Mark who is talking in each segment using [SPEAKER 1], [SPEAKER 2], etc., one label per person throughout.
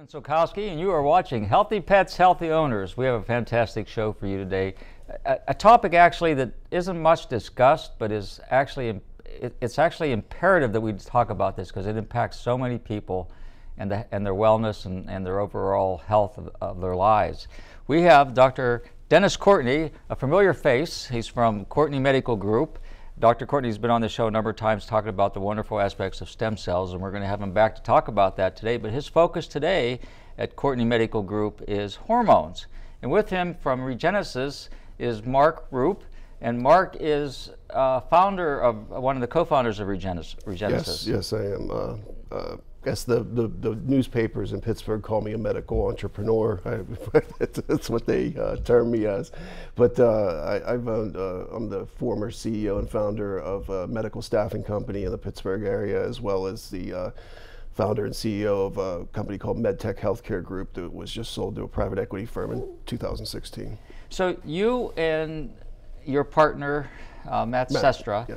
[SPEAKER 1] Edmund Sulkowski, and you are watching Healthy Pets, Healthy Owners. We have a fantastic show for you today. A topic actually that isn't much discussed, but is actually it's actually imperative that we talk about this because it impacts so many people and their wellness and their overall health of their lives. We have Dr. Dennis Courtney, a familiar face. He's from Courtney Medical Group. Dr. Courtney's been on the show a number of times talking about the wonderful aspects of stem cells, and we're going to have him back to talk about that today. But his focus today at Courtney Medical Group is hormones. And with him from Regenesis is Marc Roup, and Marc is founder of one of the co-founders of Regenesis.
[SPEAKER 2] Yes, I am. I guess the newspapers in Pittsburgh call me a medical entrepreneur. That's what they term me as. But I'm the former CEO and founder of a medical staffing company in the Pittsburgh area, as well as the founder and CEO of a company called MedTech Health Care Group that was just sold to a private equity firm in 2016.
[SPEAKER 1] So you and your partner, Matt Sestra,
[SPEAKER 2] yeah.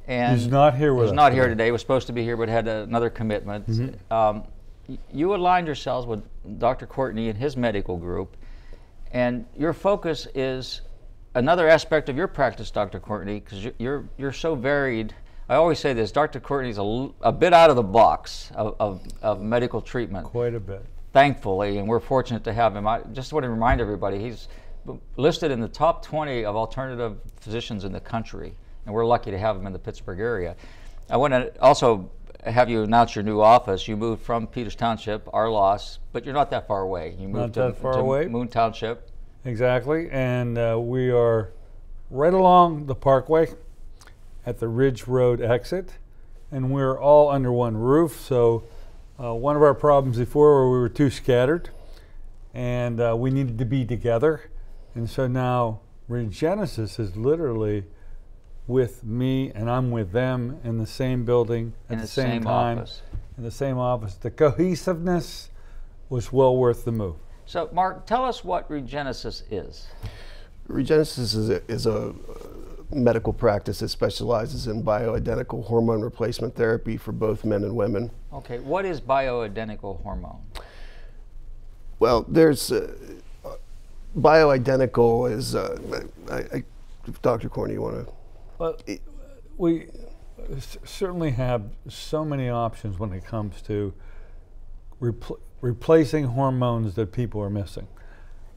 [SPEAKER 1] And
[SPEAKER 3] he's not here with us.
[SPEAKER 1] He's not here today. He was supposed to be here, but had another commitment. Mm-hmm. You aligned yourselves with Dr. Courtney and his medical group, and your focus is another aspect of your practice, Dr. Courtney, because you're so varied. I always say this: Dr. Courtney's a bit out of the box of medical treatment.
[SPEAKER 3] Quite a bit.
[SPEAKER 1] Thankfully, and we're fortunate to have him. I just want to remind everybody he's listed in the top 20 of alternative physicians in the country. And we're lucky to have him in the Pittsburgh area. I want to also have you announce your new office. You moved from Peters Township, our loss, but you're not that far away. You moved to Moon Township.
[SPEAKER 3] Exactly, and we are right along the Parkway at the Ridge Road exit, and we're all under one roof. So one of our problems before where we were too scattered, and we needed to be together. And so now Regenesis is literally with me, and I'm with them in the same building at the same time, in the same office. The cohesiveness was well worth the move.
[SPEAKER 1] So, Marc, tell us what Regenesis is.
[SPEAKER 2] Regenesis is a medical practice that specializes in bioidentical hormone replacement therapy for both men and women.
[SPEAKER 1] Okay, what is bioidentical hormone?
[SPEAKER 2] Well, there's bioidentical is, Dr. Courtney, you want to?
[SPEAKER 3] Well, we certainly have so many options when it comes to replacing hormones that people are missing.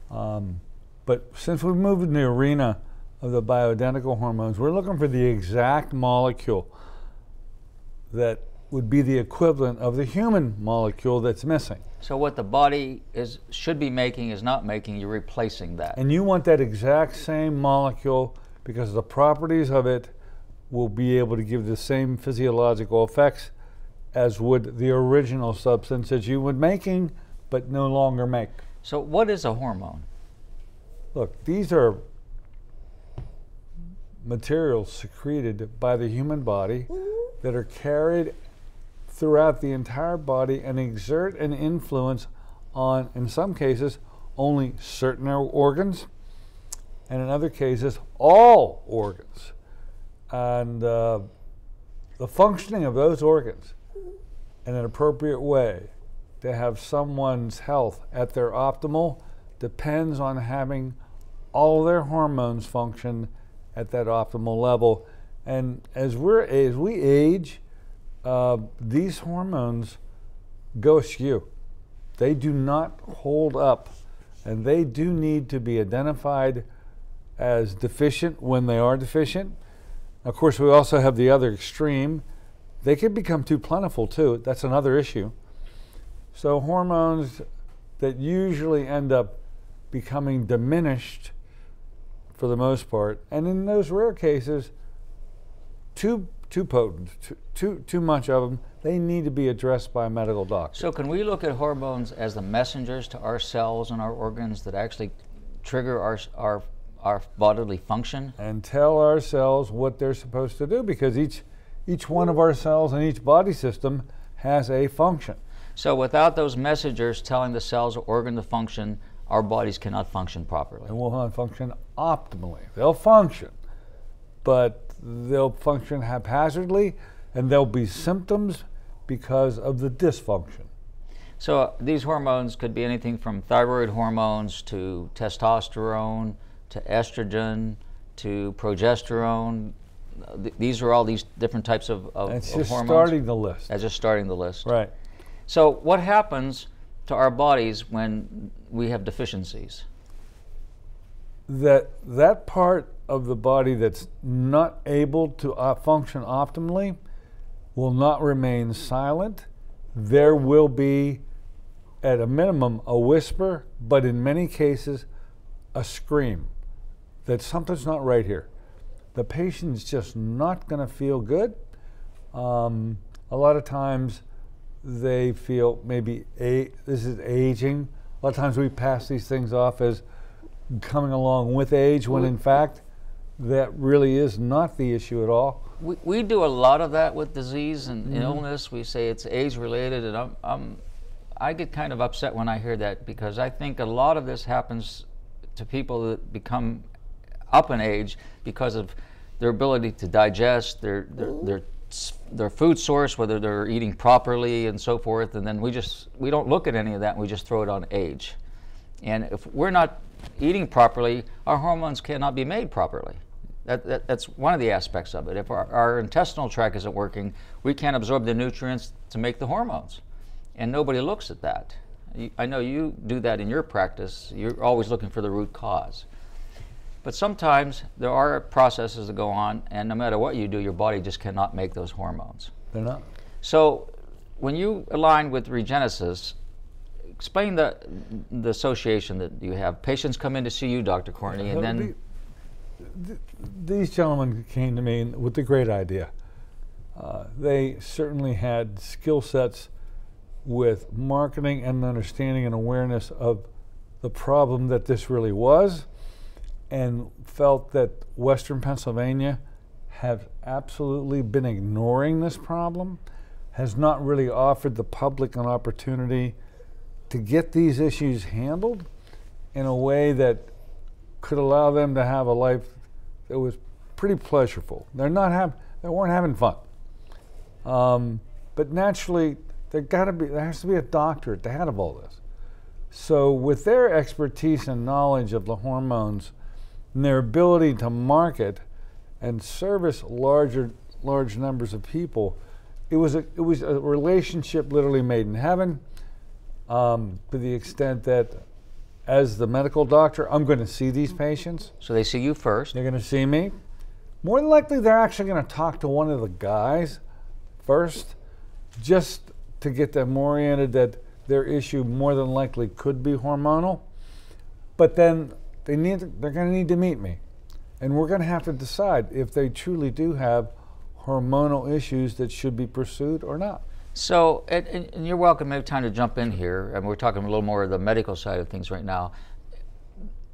[SPEAKER 3] But since we moved in the arena of the bioidentical hormones, we're looking for the exact molecule that would be the equivalent of the human molecule that's missing.
[SPEAKER 1] So what the body should be making is not making, you're replacing that.
[SPEAKER 3] And you want that exact same molecule because the properties of it will be able to give the same physiological effects as would the original substance that you were making but no longer make.
[SPEAKER 1] So what is a hormone?
[SPEAKER 3] Look, these are materials secreted by the human body that are carried throughout the entire body and exert an influence on, in some cases, only certain organs, and in other cases, all organs. And the functioning of those organs in an appropriate way to have someone's health at their optimal depends on having all their hormones function at that optimal level. And as we age, these hormones go askew. They do not hold up, and they do need to be identified as deficient when they are deficient. Of course, we also have the other extreme. They can become too plentiful too. That's another issue. So hormones that usually end up becoming diminished for the most part, and in those rare cases, too potent, too much of them, they need to be addressed by a medical doctor.
[SPEAKER 1] So can we look at hormones as the messengers to our cells and our organs that actually trigger our bodily function?
[SPEAKER 3] And tell our cells what they're supposed to do, because each one of our cells in each body system has a function.
[SPEAKER 1] So without those messengers telling the cells or organ to function, our bodies cannot function properly.
[SPEAKER 3] And will not function optimally. They'll function, but they'll function haphazardly, and there'll be symptoms because of the dysfunction.
[SPEAKER 1] So these hormones could be anything from thyroid hormones to testosterone to estrogen to progesterone. These are all these different types of
[SPEAKER 3] It's
[SPEAKER 1] of
[SPEAKER 3] just
[SPEAKER 1] hormones.
[SPEAKER 3] starting the list.
[SPEAKER 1] That's just starting the list.
[SPEAKER 3] Right.
[SPEAKER 1] So what happens to our bodies when we have deficiencies?
[SPEAKER 3] That part of the body that's not able to function optimally will not remain silent. There will be, at a minimum, a whisper, but in many cases, a scream that something's not right here. The patient's just not going to feel good. A lot of times they feel maybe this is aging. A lot of times we pass these things off as coming along with age, when in fact that really is not the issue at all.
[SPEAKER 1] We do a lot of that with disease and illness. We say it's age-related, and I get kind of upset when I hear that, because I think a lot of this happens to people that become up in age because of their ability to digest, their food source, whether they're eating properly and so forth, and then we don't look at any of that, and we just throw it on age. And if we're not eating properly, our hormones cannot be made properly. That's one of the aspects of it. If our intestinal tract isn't working, we can't absorb the nutrients to make the hormones. And nobody looks at that. I know you do that in your practice. You're always looking for the root cause. But sometimes there are processes that go on, and no matter what you do, your body just cannot make those hormones.
[SPEAKER 3] They're not.
[SPEAKER 1] So when you align with Regenesis, explain the association that you have. Patients come in to see you, Dr. Courtney, and then...
[SPEAKER 3] These gentlemen came to me with a great idea. They certainly had skill sets with marketing and understanding and awareness of the problem that this really was, and felt that Western Pennsylvania have absolutely been ignoring this problem, has not really offered the public an opportunity to get these issues handled in a way that could allow them to have a life that was pretty pleasurable. They weren't having fun. But naturally, there has to be a doctor at the head of all this. So with their expertise and knowledge of the hormones and their ability to market and service large numbers of people, it was a relationship literally made in heaven, to the extent that as the medical doctor, I'm going to see these patients.
[SPEAKER 1] So they see you first.
[SPEAKER 3] They're going to see me. More than likely, they're actually going to talk to one of the guys first, just to get them oriented that their issue more than likely could be hormonal. But then they're going to need to meet me. And we're going to have to decide if they truly do have hormonal issues that should be pursued or not.
[SPEAKER 1] So, and you're welcome anytime to jump in here, and we're talking a little more of the medical side of things right now.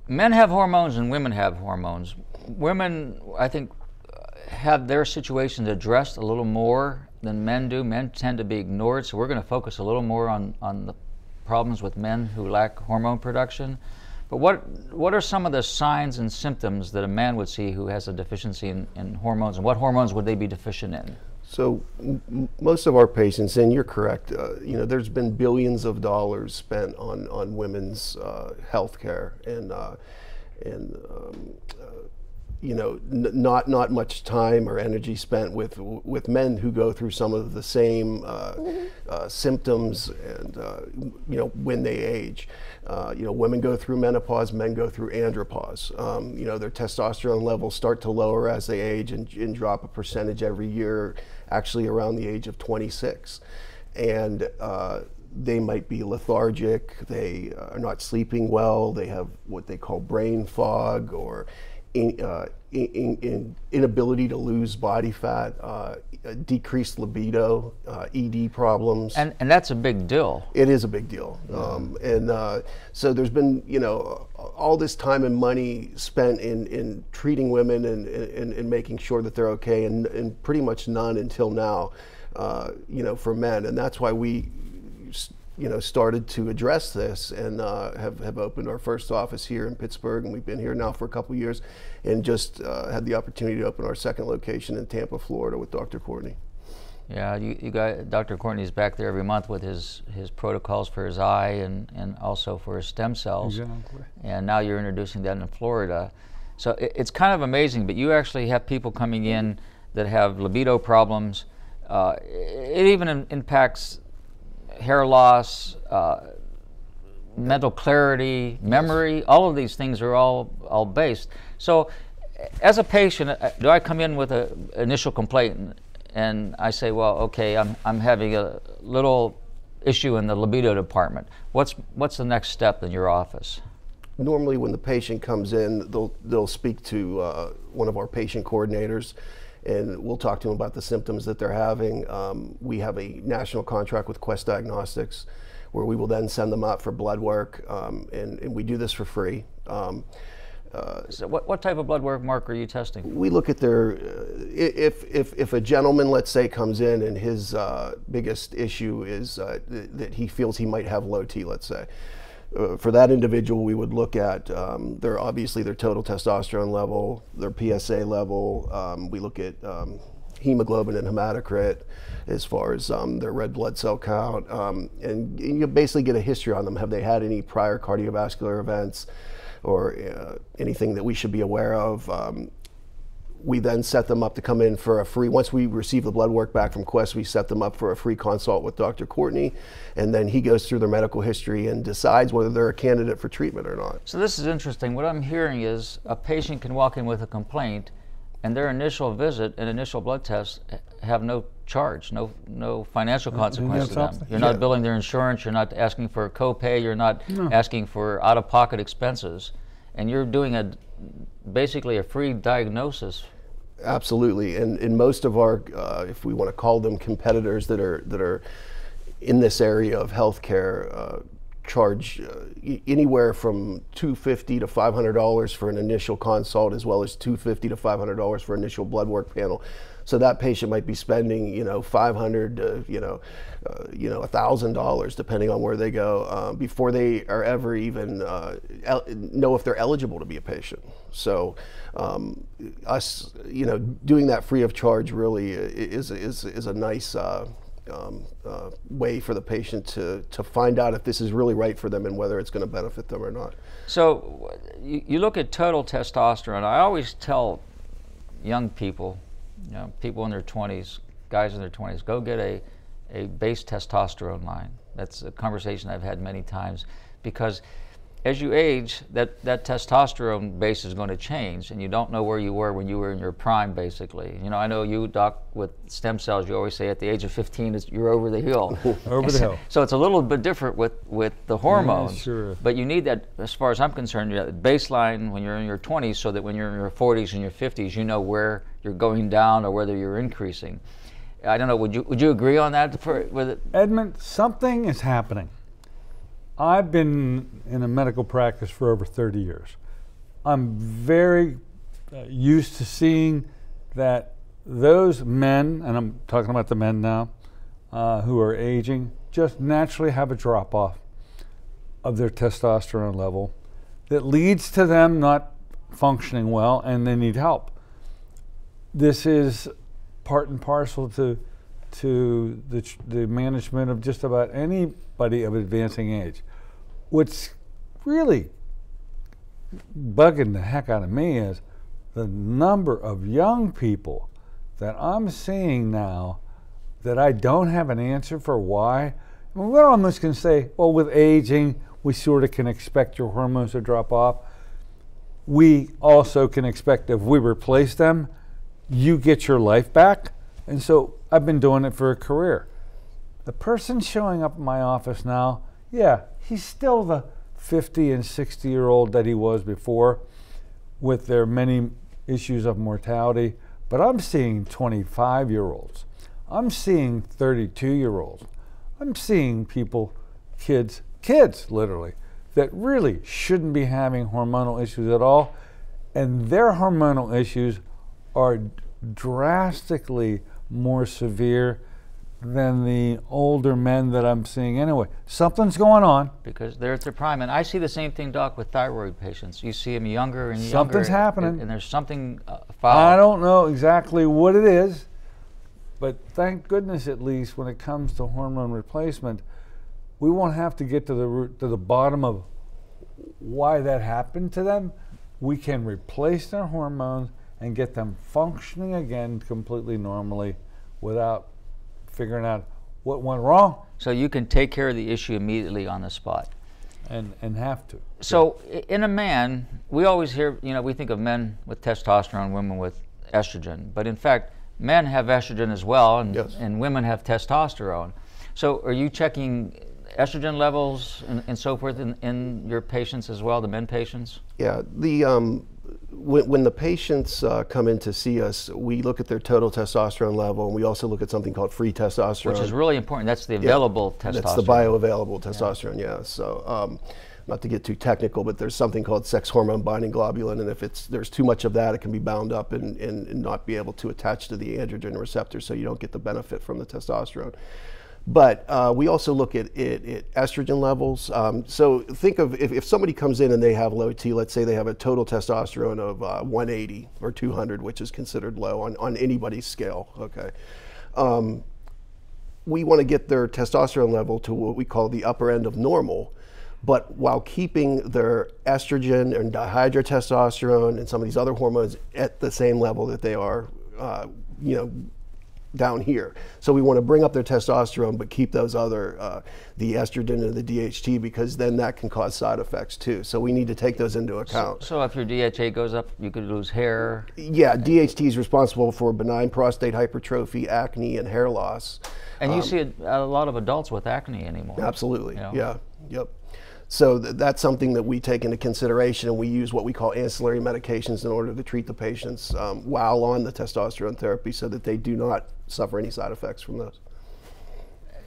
[SPEAKER 1] Men have hormones and women have hormones. Women, I think, have their situations addressed a little more than men do. Men tend to be ignored, so we're going to focus a little more on the problems with men who lack hormone production. But what are some of the signs and symptoms that a man would see who has a deficiency in hormones, and what hormones would they be deficient in?
[SPEAKER 2] So most of our patients, and you're correct, there's been billions of dollars spent on women's health care, and not much time or energy spent with men who go through some of the same symptoms, and when they age. Women go through menopause, men go through andropause. Their testosterone levels start to lower as they age and drop a percentage every year, actually around the age of 26. And they might be lethargic, they are not sleeping well, they have what they call brain fog, or inability to lose body fat, decreased libido, ED problems.
[SPEAKER 1] And that's a big deal.
[SPEAKER 2] It is a big deal. So there's been, all this time and money spent in treating women and making sure that they're okay, and pretty much none until now, for men. And that's why we started to address this, and have opened our first office here in Pittsburgh, and we've been here now for a couple of years, and just had the opportunity to open our second location in Tampa, Florida with Dr. Courtney.
[SPEAKER 1] Yeah, you got Dr. Courtney's back there every month with his protocols for his eye and also for his stem cells.
[SPEAKER 3] Exactly.
[SPEAKER 1] And now you're introducing that in Florida. So it's kind of amazing, but you actually have people coming in that have libido problems. It even impacts hair loss, mental clarity, memory. All of these things are all based. So as a patient, do I come in with an initial complaint and I say, well, okay, I'm having a little issue in the libido department. What's the next step in your office?
[SPEAKER 2] Normally when the patient comes in, they'll speak to one of our patient coordinators, and we'll talk to them about the symptoms that they're having. We have a national contract with Quest Diagnostics where we will then send them out for blood work, and we do this for free.
[SPEAKER 1] So what type of blood work, Mark, are you testing?
[SPEAKER 2] We look at their, if a gentleman, let's say, comes in and his biggest issue is that he feels he might have low T, let's say. For that individual, we would look at obviously their total testosterone level, their PSA level. We look at hemoglobin and hematocrit as far as their red blood cell count. And you basically get a history on them. Have they had any prior cardiovascular events or anything that we should be aware of? We then set them up to come in for a free, once we receive the blood work back from Quest, we set them up for a free consult with Dr. Courtney, and then he goes through their medical history and decides whether they're a candidate for treatment or not.
[SPEAKER 1] So this is interesting. What I'm hearing is a patient can walk in with a complaint and their initial visit and initial blood tests have no charge, no financial consequence to them. You're not billing their insurance, you're not asking for a copay, you're not asking for out-of-pocket expenses, and you're doing basically a free diagnosis.
[SPEAKER 2] Absolutely, and most of our, if we want to call them competitors that are in this area of healthcare, charge anywhere from $250 to $500 for an initial consult, as well as $250 to $500 for initial blood work panel. So that patient might be spending, $500 to, $1,000, depending on where they go, before they are ever even know if they're eligible to be a patient. So us, doing that free of charge really is a nice way for the patient to find out if this is really right for them and whether it's going to benefit them or not.
[SPEAKER 1] So you look at total testosterone. I always tell young people, people in their 20s, guys in their 20s, go get a base testosterone line. That's a conversation I've had many times, because as you age, that testosterone base is going to change, and you don't know where you were when you were in your prime, basically. I know you, Doc, with stem cells, you always say at the age of 15, you're over the hill.
[SPEAKER 3] Over the hill.
[SPEAKER 1] So it's a little bit different with the hormones.
[SPEAKER 3] Yeah, sure.
[SPEAKER 1] But you need that, as far as I'm concerned, you have baseline when you're in your 20s, so that when you're in your 40s and your 50s, you know where you're going down or whether you're increasing. I don't know, would you agree on that with it?
[SPEAKER 3] Edmund, something is happening. I've been in a medical practice for over 30 years. I'm very used to seeing that those men, and I'm talking about the men now, who are aging, just naturally have a drop-off of their testosterone level that leads to them not functioning well, and they need help. This is part and parcel to the management of just about anybody of advancing age. What's really bugging the heck out of me is the number of young people that I'm seeing now that I don't have an answer for why. I mean, we're almost going to say, well, with aging, we sort of can expect your hormones to drop off. We also can expect if we replace them, you get your life back. And so I've been doing it for a career. The person showing up in my office now, yeah, he's still the 50 and 60-year-old that he was before, with their many issues of mortality. But I'm seeing 25-year-olds. I'm seeing 32-year-olds. I'm seeing people, kids literally, that really shouldn't be having hormonal issues at all. And their hormonal issues are drastically more severe than the older men that I'm seeing anyway. Something's going on.
[SPEAKER 1] Because they're at their prime. And I see the same thing, Doc, with thyroid patients. You see them younger and younger.
[SPEAKER 3] Something's happening.
[SPEAKER 1] And there's something foul.
[SPEAKER 3] I don't know exactly what it is. But thank goodness, at least when it comes to hormone replacement, we won't have to get to the root, to the bottom of why that happened to them. We can replace their hormones and get them functioning again completely normally without figuring out what went wrong.
[SPEAKER 1] So you can take care of the issue immediately on the spot.
[SPEAKER 3] And have to.
[SPEAKER 1] So in a man, we always hear, we think of men with testosterone, women with estrogen, but in fact, men have estrogen as well, and,
[SPEAKER 2] yes.
[SPEAKER 1] and women have testosterone. So are you checking estrogen levels and so forth in your patients as well, the men patients?
[SPEAKER 2] Yeah, when the patients come in to see us, we look at their total testosterone level, and we also look at something called free testosterone.
[SPEAKER 1] Which is really important. That's the available testosterone.
[SPEAKER 2] That's the bioavailable testosterone, yeah. So not to get too technical, but there's something called sex hormone binding globulin, and if there's too much of that, it can be bound up and not be able to attach to the androgen receptor, so you don't get the benefit from the testosterone. But we also look at estrogen levels. So think of if somebody comes in and they have low T, let's say they have a total testosterone of 180 or 200, which is considered low on anybody's scale, okay? We want to get their testosterone level to what we call the upper end of normal, but while keeping their estrogen and dihydrotestosterone and some of these other hormones at the same level that they are, down here. So we want to bring up their testosterone, but keep those other, the estrogen and the DHT, because then that can cause side effects too. So we need to take those into account.
[SPEAKER 1] So if your DHA goes up, you could lose hair?
[SPEAKER 2] Yeah, DHT is responsible for benign prostate hypertrophy, acne, and hair loss.
[SPEAKER 1] And you see a lot of adults with acne anymore.
[SPEAKER 2] Absolutely, yeah, yep. So that's something that we take into consideration, and we use what we call ancillary medications in order to treat the patients while on the testosterone therapy, so that they do not suffer any side effects from those.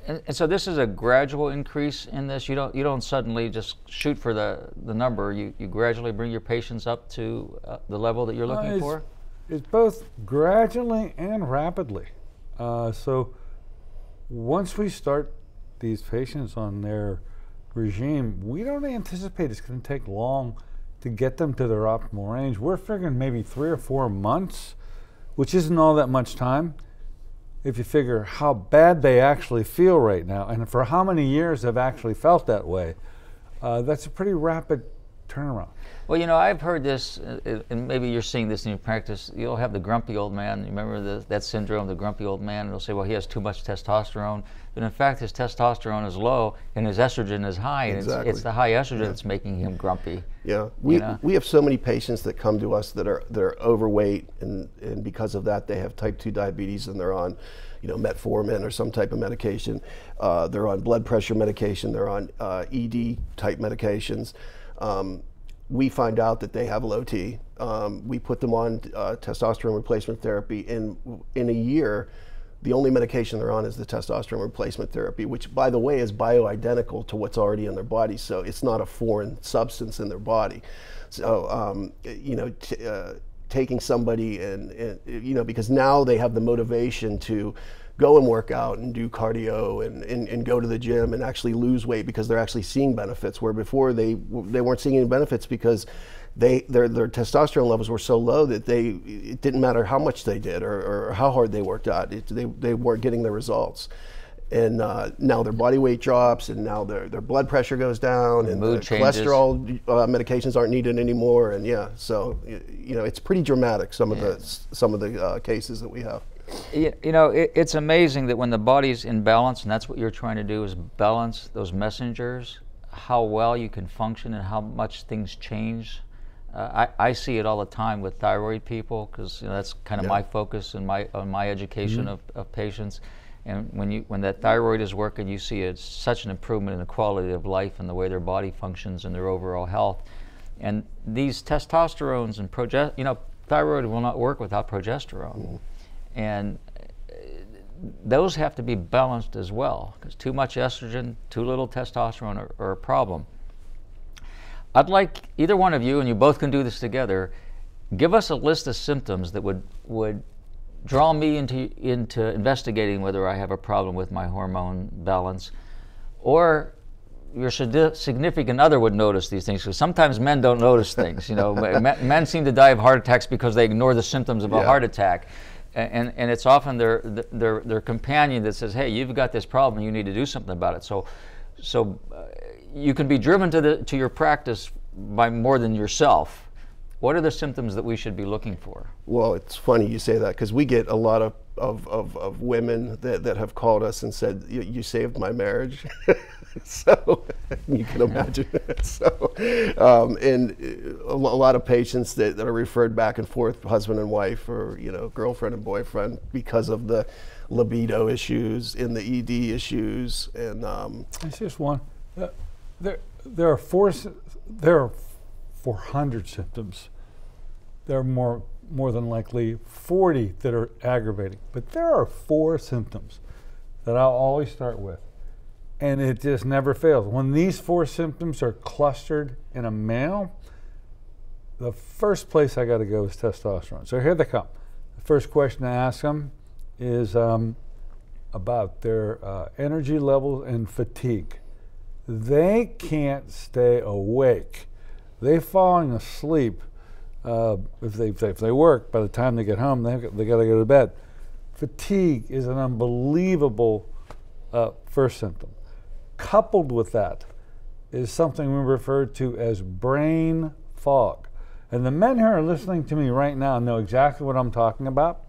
[SPEAKER 1] And so this is a gradual increase in this. You don't suddenly just shoot for the number. You gradually bring your patients up to the level that you're looking for?
[SPEAKER 3] It's both gradually and rapidly. So once we start these patients on their regime, we don't anticipate it's going to take long to get them to their optimal range. We're figuring maybe 3 or 4 months, which isn't all that much time if you figure how bad they actually feel right now and for how many years they've actually felt that way. That's a pretty rapid turnaround.
[SPEAKER 1] Well, I've heard this, and maybe you're seeing this in your practice. You'll have the grumpy old man. You remember that syndrome, the grumpy old man? And they'll say, well, he has too much testosterone. But in fact, his testosterone is low and his estrogen is high. And
[SPEAKER 2] exactly.
[SPEAKER 1] It's the high estrogen that's making him grumpy.
[SPEAKER 2] Yeah, we have so many patients that come to us that are overweight, and because of that, they have type 2 diabetes, and they're on metformin or some type of medication. They're on blood pressure medication. They're on ED type medications. We find out that they have low T. We put them on testosterone replacement therapy. In a year, the only medication they're on is the testosterone replacement therapy, which, by the way, is bioidentical to what's already in their body. So it's not a foreign substance in their body. So, taking somebody and because now they have the motivation to go and work out and do cardio and go to the gym and actually lose weight because they're actually seeing benefits, where before they weren't seeing any benefits because their testosterone levels were so low that it didn't matter how much they did or how hard they worked out, they weren't getting the results. And now their body weight drops, and now their blood pressure goes down, and
[SPEAKER 1] mood
[SPEAKER 2] the
[SPEAKER 1] changes.
[SPEAKER 2] Cholesterol medications aren't needed anymore, and so it's pretty dramatic, some of the cases that we have.
[SPEAKER 1] It's amazing that when the body's in balance, and that's what you're trying to do, is balance those messengers, how well you can function and how much things change. I see it all the time with thyroid people, because that's kind of my focus and my education of patients. And when that thyroid is working, you see such an improvement in the quality of life and the way their body functions and their overall health. And these testosterones and thyroid will not work without progesterone. And those have to be balanced as well, because too much estrogen, too little testosterone are a problem. I'd like either one of you, and you both can do this together, give us a list of symptoms that would draw me into investigating whether I have a problem with my hormone balance, or your significant other would notice these things, because sometimes men don't notice things. Men seem to die of heart attacks because they ignore the symptoms of a heart attack. and it's often their companion that says, hey, you've got this problem, you need to do something about it. So you can be driven to your practice by more than yourself. What are the symptoms that we should be looking for?
[SPEAKER 2] Well, it's funny you say that, because we get a lot of women that have called us and said, you saved my marriage. So you can imagine. So, and a lot of patients that are referred back and forth, husband and wife, or girlfriend and boyfriend, because of the libido issues and the ED issues. And
[SPEAKER 3] it's just one. There are 400 symptoms. There are more than likely 40 that are aggravating, but there are 4 symptoms that I'll always start with, and it just never fails. When these 4 symptoms are clustered in a male, the first place I got to go is testosterone. So here they come. The first question I ask them is about their energy levels and fatigue. They can't stay awake. They're falling asleep. If they work, by the time they get home, they got to go to bed. Fatigue is an unbelievable first symptom. Coupled with that is something we refer to as brain fog. And the men who are listening to me right now know exactly what I'm talking about,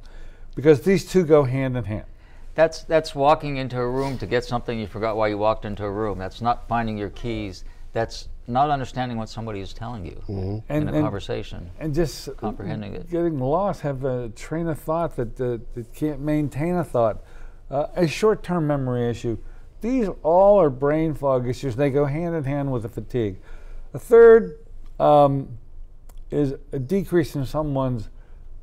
[SPEAKER 3] because these two go hand in hand.
[SPEAKER 1] That's walking into a room to get something you forgot why you walked into a room. That's not finding your keys. That's not understanding what somebody is telling you in a conversation.
[SPEAKER 3] And just
[SPEAKER 1] comprehending it.
[SPEAKER 3] Getting lost, have a train of thought that can't maintain a thought. A short-term memory issue. These all are brain fog issues. They go hand in hand with the fatigue. A third is a decrease in someone's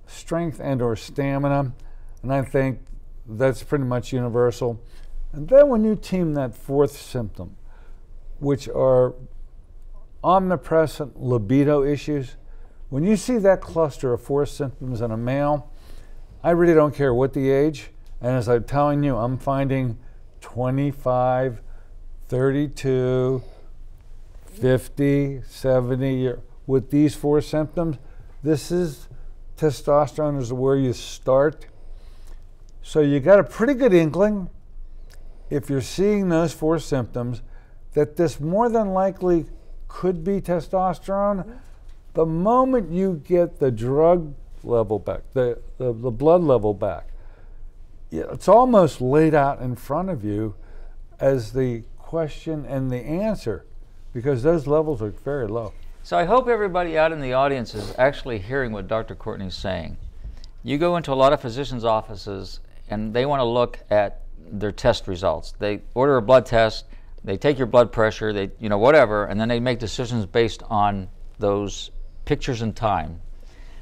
[SPEAKER 3] strength and or stamina. And I think that's pretty much universal. And then when you team that 4th symptom, which are omnipresent libido issues, when you see that cluster of 4 symptoms in a male, I really don't care what the age. And as I'm telling you, I'm finding 25, 32, 50, 70, with these 4 symptoms. This is testosterone is where you start. So you got a pretty good inkling, if you're seeing those 4 symptoms, that this more than likely could be testosterone. The moment you get the drug level back, the blood level back, it's almost laid out in front of you as the question and the answer, because those levels are very low.
[SPEAKER 1] So I hope everybody out in the audience is actually hearing what Dr. Courtney's saying. You go into a lot of physicians' offices and they want to look at their test results. They order a blood test, they take your blood pressure, they whatever, and then they make decisions based on those pictures in time.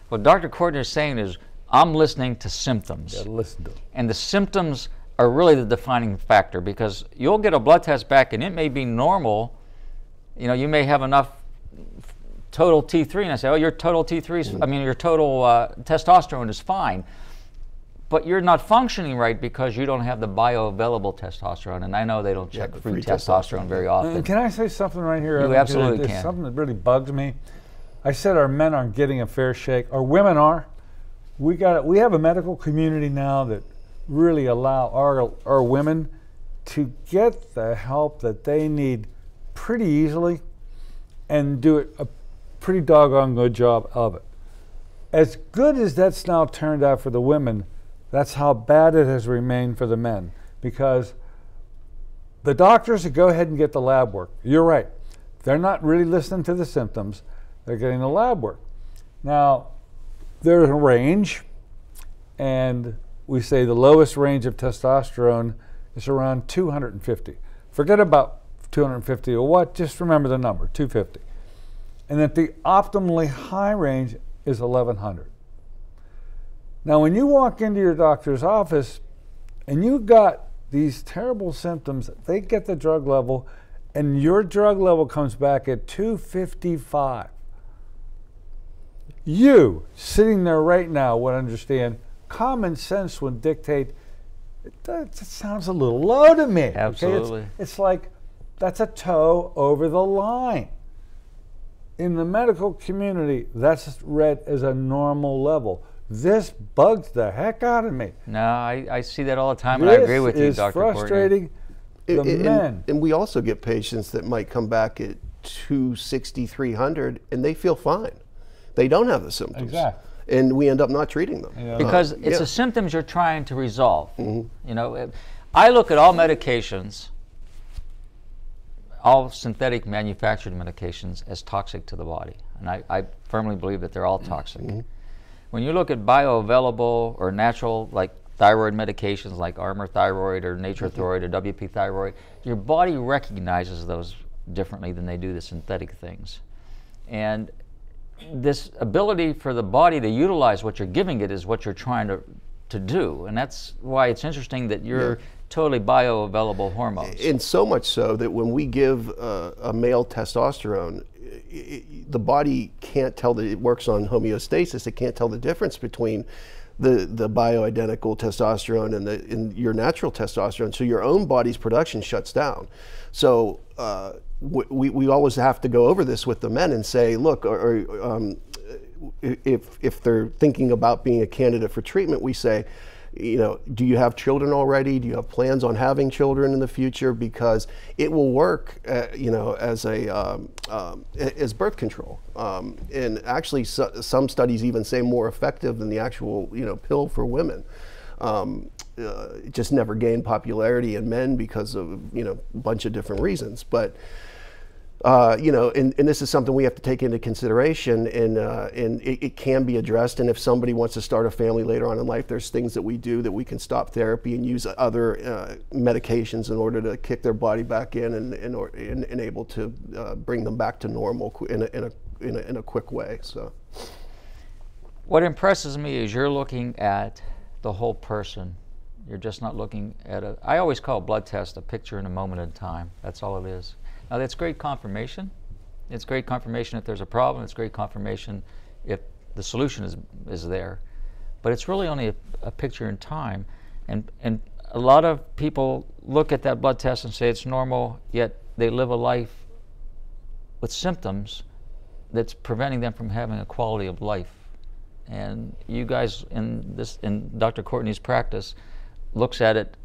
[SPEAKER 1] What Dr. Courtney is saying is, I'm listening to symptoms.
[SPEAKER 3] You gotta listen to them.
[SPEAKER 1] And the symptoms are really the defining factor, because you'll get a blood test back and it may be normal. You may have enough total T3, and I say, oh, your total T3 your total testosterone is fine. But you're not functioning right because you don't have the bioavailable testosterone, and I know they don't check free testosterone very often.
[SPEAKER 3] And can I say something right here?
[SPEAKER 1] You absolutely can.
[SPEAKER 3] Something that really bugs me. I said our men aren't getting a fair shake. Our women are. We have a medical community now that really allow our women to get the help that they need pretty easily and do it a pretty doggone good job of it. As good as that's now turned out for the women, that's how bad it has remained for the men, because the doctors that go ahead and get the lab work, you're right, they're not really listening to the symptoms, they're getting the lab work. Now, there's a range, and we say the lowest range of testosterone is around 250. Forget about 250 or what, just remember the number, 250. And that the optimally high range is 1100. Now, when you walk into your doctor's office and you got these terrible symptoms, they get the drug level, and your drug level comes back at 255. You, sitting there right now, would understand, common sense would dictate, that sounds a little low to me.
[SPEAKER 1] Absolutely.
[SPEAKER 3] Okay? It's like, that's a toe over the line. In the medical community, that's read as a normal level. This bugs the heck out of me.
[SPEAKER 1] No, I see that all the time, and I agree with you, Dr. Courtney.
[SPEAKER 3] This is frustrating. The men.
[SPEAKER 2] And we also get patients that might come back at 260, 300, and they feel fine. They don't have the symptoms.
[SPEAKER 3] Exactly.
[SPEAKER 2] And we end up not treating them.
[SPEAKER 3] Yeah.
[SPEAKER 1] Because it's the symptoms you're trying to resolve. You know, I look at all medications, all synthetic manufactured medications, as toxic to the body. And I firmly believe that they're all toxic. When you look at bioavailable or natural, like thyroid medications like Armour Thyroid or Nature Thyroid or WP Thyroid, your body recognizes those differently than they do the synthetic things. And this ability for the body to utilize what you're giving it is what you're trying to do. And that's why it's interesting that you're totally bioavailable hormones.
[SPEAKER 2] And so much so that when we give a male testosterone, the body can't tell that it works on homeostasis. It can't tell the difference between the bioidentical testosterone and your natural testosterone. So your own body's production shuts down. So we always have to go over this with the men and say, look, if they're thinking about being a candidate for treatment, we say, you know, do you have children already? Do you have plans on having children in the future? Because it will work, you know, as birth control. And actually, some studies even say more effective than the actual, you know, pill for women. It just never gained popularity in men because of, you know, a bunch of different reasons. But you know, and this is something we have to take into consideration, and it can be addressed. And if somebody wants to start a family later on in life, there's things that we do that we can stop therapy and use other medications in order to kick their body back in and able to bring them back to normal in a quick way. So,
[SPEAKER 1] what impresses me is you're looking at the whole person. You're just not looking at I always call a blood test a picture in a moment in time. That's all it is. Now, that's great confirmation. It's great confirmation if there's a problem. It's great confirmation if the solution is there. But it's really only a picture in time. And a lot of people look at that blood test and say it's normal, yet they live a life with symptoms that's preventing them from having a quality of life. And you guys in Dr. Courtney's practice looks at it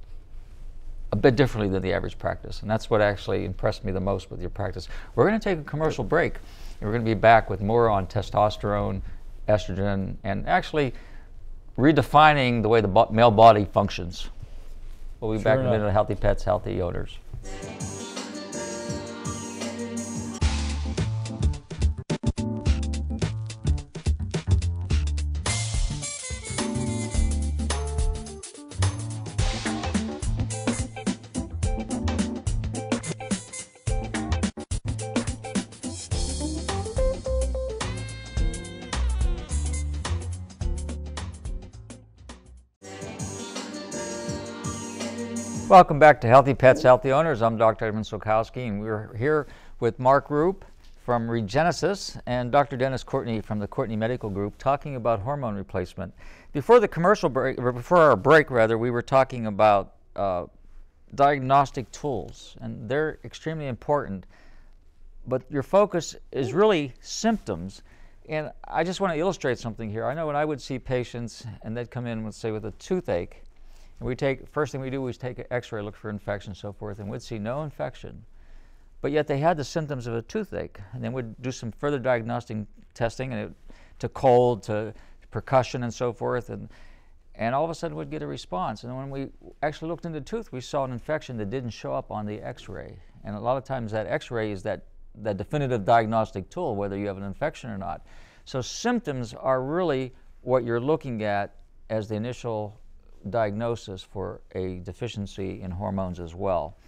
[SPEAKER 1] a bit differently than the average practice, and that's what actually impressed me the most with your practice. We're going to take a commercial break, and we're going to be back with more on testosterone, estrogen, and actually redefining the way the male body functions. We'll be back in a minute. Healthy Pets, Healthy Owners. Welcome back to Healthy Pets, Healthy Owners. I'm Dr. Edmund Sulkowski, and we're here with Marc Roup from Regenesis and Dr. Dennis Courtney from the Courtney Medical Group talking about hormone replacement. Before the commercial break, or before our break rather, we were talking about diagnostic tools, and they're extremely important, but your focus is really symptoms. And I just want to illustrate something here. I know when I would see patients and they'd come in, let's say, with a toothache, and first thing we do is take an x-ray, look for infection and so forth, and we'd see no infection. But yet they had the symptoms of a toothache. And then we'd do some further diagnostic testing to cold, to percussion and so forth, and all of a sudden we'd get a response. And when we actually looked into the tooth, we saw an infection that didn't show up on the x-ray. And a lot of times that x-ray is that definitive diagnostic tool, whether you have an infection or not. So symptoms are really what you're looking at as the initial diagnosis for a deficiency in hormones as well.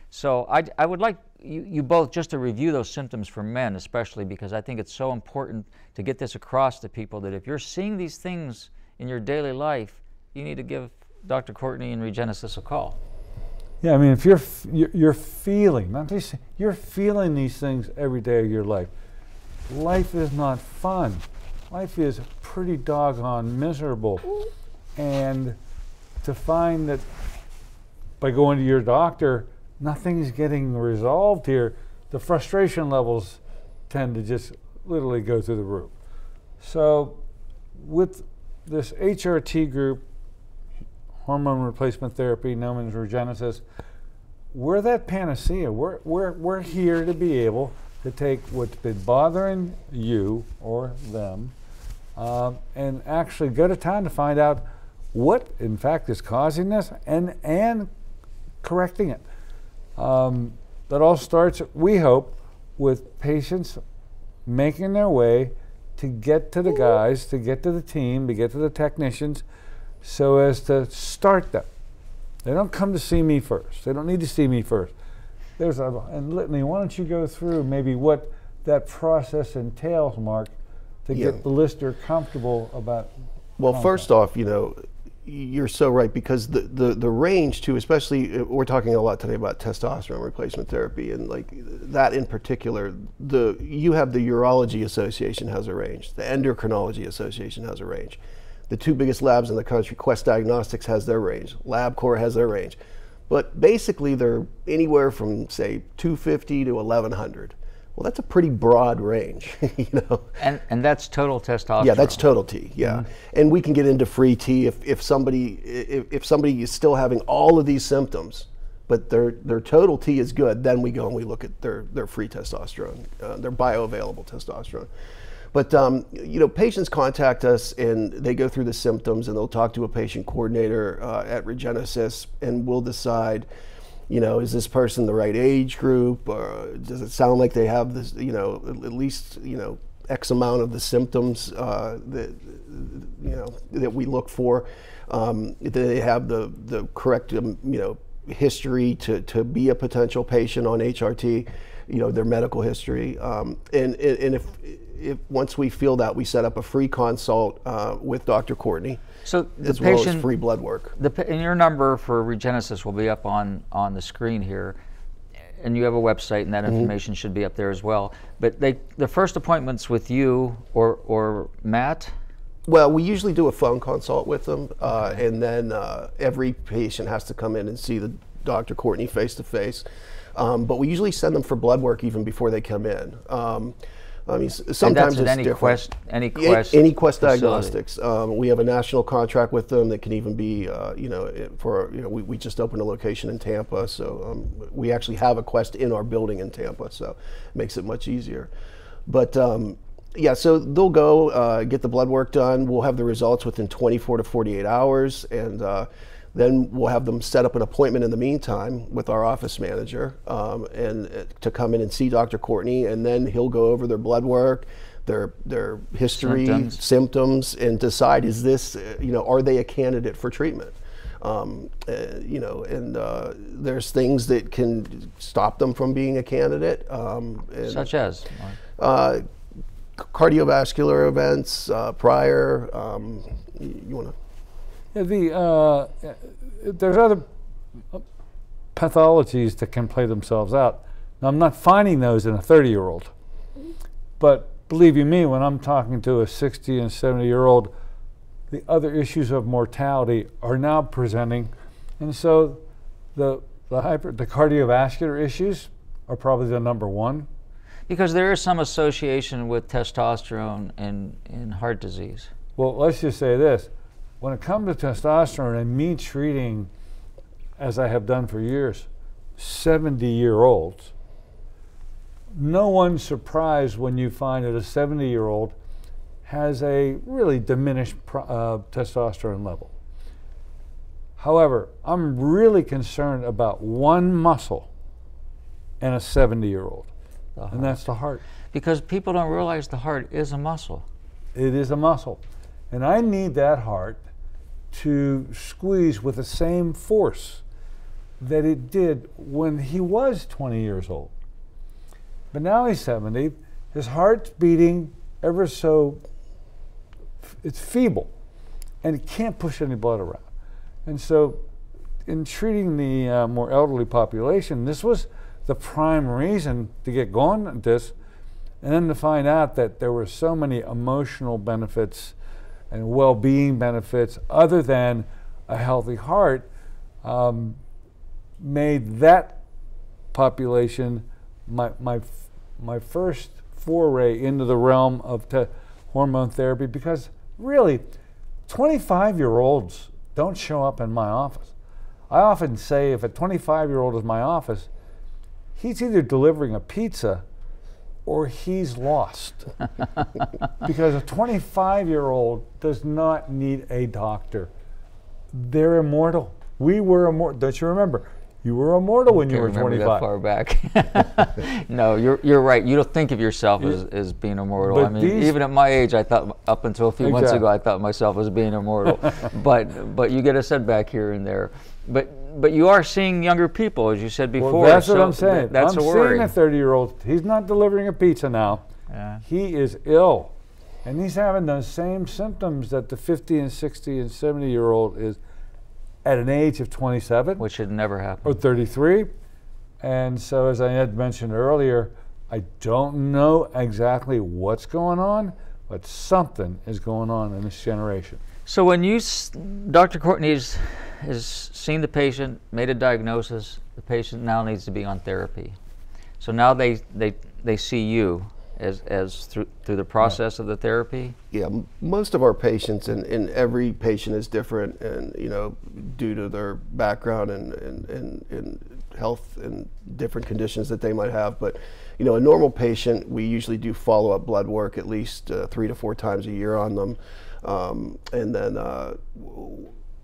[SPEAKER 1] So I would like you both just to review those symptoms for men, especially because I think it's so important to get this across to people that if you're seeing these things in your daily life, you need to give Dr. Courtney and Regenesis a call.
[SPEAKER 3] Yeah, I mean, if you're feeling, not just you're feeling these things every day of your life. Life is not fun. Life is pretty doggone miserable, and to find that by going to your doctor, nothing's getting resolved here, the frustration levels tend to just literally go through the roof. So with this HRT group, hormone replacement therapy, known as Regenesis, we're that panacea. We're here to be able to take what's been bothering you or them and actually go to town to find out what, in fact, is causing this and correcting it. That all starts, we hope, with patients making their way to get to the guys, to get to the team, to get to the technicians, so as to start them. They don't come to see me first. They don't need to see me first. And Litany, why don't you go through maybe what that process entails, Mark, to get the listener comfortable about.
[SPEAKER 2] Well, first off, you know, you're so right, because the range too, especially we're talking a lot today about testosterone replacement therapy, and like that in particular, you have the Urology Association has a range, the Endocrinology Association has a range. The two biggest labs in the country, Quest Diagnostics has their range, LabCorp has their range. But basically they're anywhere from, say, 250 to 1100. Well, that's a pretty broad range, you know.
[SPEAKER 1] And that's total testosterone.
[SPEAKER 2] Yeah, that's total T, yeah. And we can get into free T if somebody is still having all of these symptoms, but their total T is good, then we go and we look at their free testosterone, their bioavailable testosterone. But you know, patients contact us and they go through the symptoms, and they'll talk to a patient coordinator at Regenesis, and we'll decide, you know, is this person the right age group, or does it sound like they have this, you know, at least, you know, X amount of the symptoms that, you know, that we look for. They have the correct, you know, history to be a potential patient on HRT, you know, their medical history, and if once we feel that, we set up a free consult with Dr. Courtney,
[SPEAKER 1] so
[SPEAKER 2] as well as free blood work.
[SPEAKER 1] And your number for Regenesis will be up on the screen here, and you have a website, and that information should be up there as well. But the first appointment's with you or Matt?
[SPEAKER 2] Well, we usually do a phone consult with them, and then every patient has to come in and see the Dr. Courtney face to face. But we usually send them for blood work even before they come in. I mean, sometimes it's different. Any Quest Diagnostics. We have a national contract with them that can even be, you know, we just opened a location in Tampa, so we actually have a Quest in our building in Tampa, so it makes it much easier. But yeah, so they'll go get the blood work done. We'll have the results within 24 to 48 hours, and then we'll have them set up an appointment in the meantime with our office manager, and to come in and see Dr. Courtney, and then he'll go over their blood work, their history, symptoms, and decide, is this, you know, are they a candidate for treatment? You know, and there's things that can stop them from being a candidate.
[SPEAKER 3] Such as?
[SPEAKER 2] Cardiovascular events prior. You want to?
[SPEAKER 3] Yeah, there's other pathologies that can play themselves out. Now, I'm not finding those in a 30-year-old, but believe you me, when I'm talking to a 60 and 70-year-old, the other issues of mortality are now presenting, and so the cardiovascular issues are probably the number one.
[SPEAKER 1] Because there is some association with testosterone and heart disease.
[SPEAKER 3] Well, let's just say this. When it comes to testosterone and me treating, as I have done for years, 70-year-olds, no one's surprised when you find that a 70-year-old has a really diminished testosterone level. However, I'm really concerned about one muscle in a 70-year-old, and that's the heart.
[SPEAKER 1] Because people don't realize the heart is a muscle.
[SPEAKER 3] It is a muscle. And I need that heart to squeeze with the same force that it did when he was 20 years old. But now he's 70, his heart's beating ever so, it's feeble, and it can't push any blood around. And so in treating the more elderly population, this was the prime reason to get going at this, and then to find out that there were so many emotional benefits and well-being benefits other than a healthy heart, made that population my first foray into the realm of hormone therapy, because really 25-year-olds don't show up in my office. I often say if a 25-year-old is in my office, he's either delivering a pizza or he's lost. Because a 25-year-old does not need a doctor. They're immortal. We were immortal. Don't you remember? You were immortal when you were 25.
[SPEAKER 1] That far back. No, you're right. You don't think of yourself as being immortal.
[SPEAKER 3] But
[SPEAKER 1] I mean, even at my age, I thought up until a few months ago, I thought myself as being immortal. but you get a setback here and there. But you are seeing younger people, as you said before.
[SPEAKER 3] Well, that's what I'm saying.
[SPEAKER 1] That's a worry.
[SPEAKER 3] I'm seeing a 30-year-old. He's not delivering a pizza now.
[SPEAKER 1] Yeah.
[SPEAKER 3] He is ill. And he's having those same symptoms that the 50 and 60 and 70-year-old is at an age of 27.
[SPEAKER 1] Which should never happen.
[SPEAKER 3] Or 33. And so, as I had mentioned earlier, I don't know exactly what's going on, but something is going on in this generation.
[SPEAKER 1] So when Dr. Courtney has seen the patient, made a diagnosis, the patient now needs to be on therapy. So now they see you as through the process of the therapy?
[SPEAKER 2] Yeah, most of our patients, and every patient is different, and due to their background and health and different conditions that they might have. But a normal patient, we usually do follow-up blood work at least 3 to 4 times a year on them, and then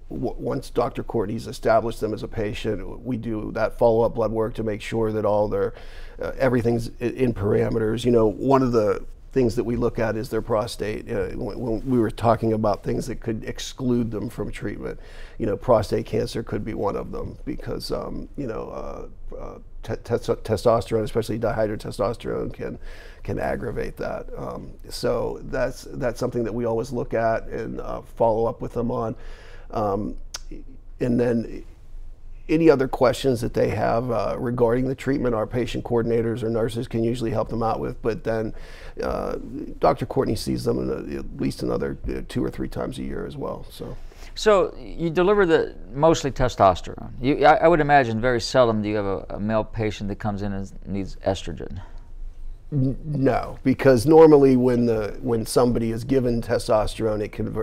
[SPEAKER 2] once Dr. Courtney's established them as a patient, we do that follow-up blood work to make sure that all their everything's in parameters. One of the things that we look at is their prostate. When we were talking about things that could exclude them from treatment, prostate cancer could be one of them, because testosterone, especially dihydrotestosterone, can aggravate that. So that's something that we always look at and follow up with them on. And then any other questions that they have regarding the treatment, our patient coordinators or nurses can usually help them out with. But then Dr. Courtney sees them at least another 2 or 3 times a year as well.
[SPEAKER 1] So you deliver mostly testosterone. I would imagine very seldom do you have a male patient that comes in and needs estrogen.
[SPEAKER 2] No, because normally when somebody is given testosterone,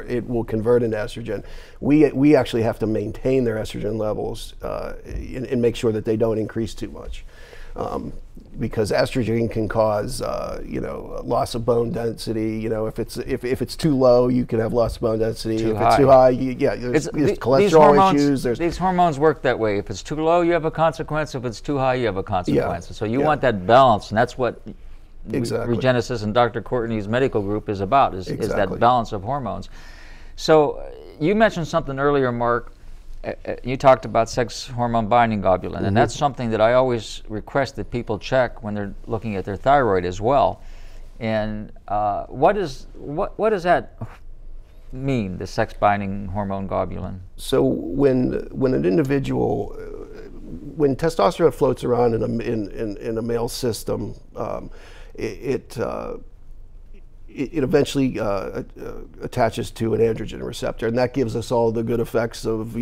[SPEAKER 2] it will convert into estrogen. We actually have to maintain their estrogen levels and make sure that they don't increase too much, because estrogen can cause loss of bone density. If it's too low, you can have loss of bone density. If it's too high, there's cholesterol issues.
[SPEAKER 1] These hormones work that way. If it's too low, you have a consequence. If it's too high, you have a consequence.
[SPEAKER 2] Yeah.
[SPEAKER 1] So you want that balance, and that's what
[SPEAKER 2] exactly
[SPEAKER 1] Regenesis and Dr. Courtney's medical group is about, is that balance of hormones. So you mentioned something earlier, Marc. You talked about sex hormone binding globulin, and that's something that I always request that people check when they're looking at their thyroid as well. And what does that mean, the sex binding hormone globulin?
[SPEAKER 2] So when an individual, when testosterone floats around in a male system, it eventually attaches to an androgen receptor, and that gives us all the good effects of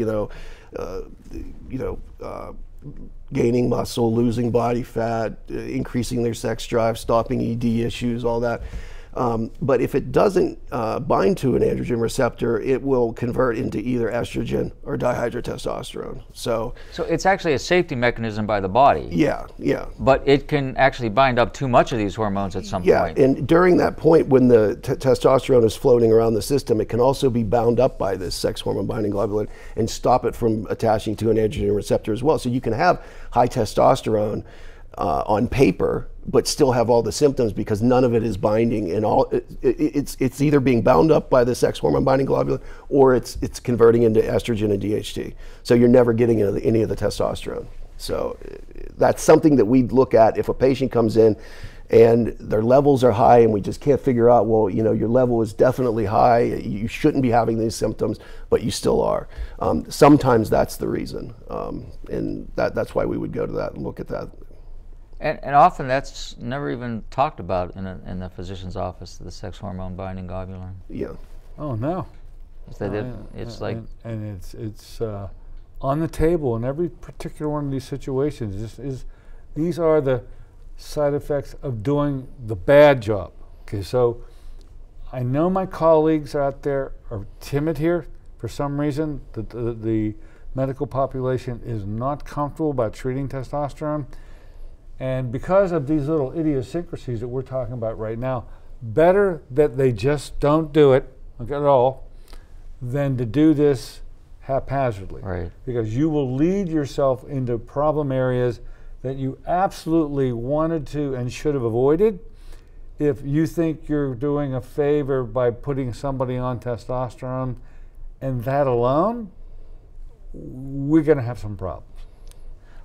[SPEAKER 2] gaining muscle, losing body fat, increasing their sex drive, stopping ED issues, all that. But if it doesn't bind to an androgen receptor, it will convert into either estrogen or dihydrotestosterone. So
[SPEAKER 1] it's actually a safety mechanism by the body.
[SPEAKER 2] Yeah.
[SPEAKER 1] But it can actually bind up too much of these hormones at some point.
[SPEAKER 2] Yeah, and during that point when the testosterone is floating around the system, it can also be bound up by this sex hormone binding globulin and stop it from attaching to an androgen receptor as well. So you can have high testosterone on paper, but still have all the symptoms because none of it is binding, and it's either being bound up by the sex hormone binding globulin or it's converting into estrogen and DHT. So you're never getting any of the testosterone. So that's something that we look at if a patient comes in and their levels are high and we just can't figure out, well, your level is definitely high, you shouldn't be having these symptoms, but you still are. Sometimes that's the reason, and that's why we would go to that and look at that.
[SPEAKER 1] And often that's never even talked about in the physician's office, the sex hormone binding globulin.
[SPEAKER 2] Yeah.
[SPEAKER 3] Oh no.
[SPEAKER 1] It's
[SPEAKER 3] on the table in every particular one of these situations. These are the side effects of doing the bad job. Okay, so I know my colleagues out there are timid here for some reason. The medical population is not comfortable about treating testosterone. And because of these little idiosyncrasies that we're talking about right now, better that they just don't do it at all than to do this haphazardly.
[SPEAKER 1] Right.
[SPEAKER 3] Because you will lead yourself into problem areas that you absolutely wanted to and should have avoided. If you think you're doing a favor by putting somebody on testosterone, and that alone, we're going to have some problems.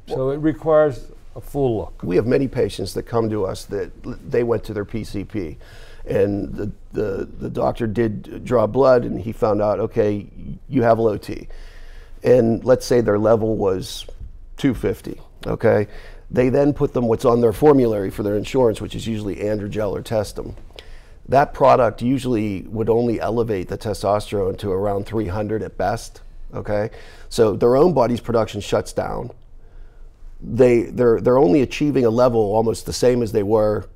[SPEAKER 3] So it requires a full look.
[SPEAKER 2] We have many patients that come to us that they went to their PCP, and the doctor did draw blood, and he found out, okay, you have low T. And let's say their level was 250, okay? They then put them what's on their formulary for their insurance, which is usually androgel or testum. That product usually would only elevate the testosterone to around 300 at best, okay? So their own body's production shuts down. They're only achieving a level almost the same as they were,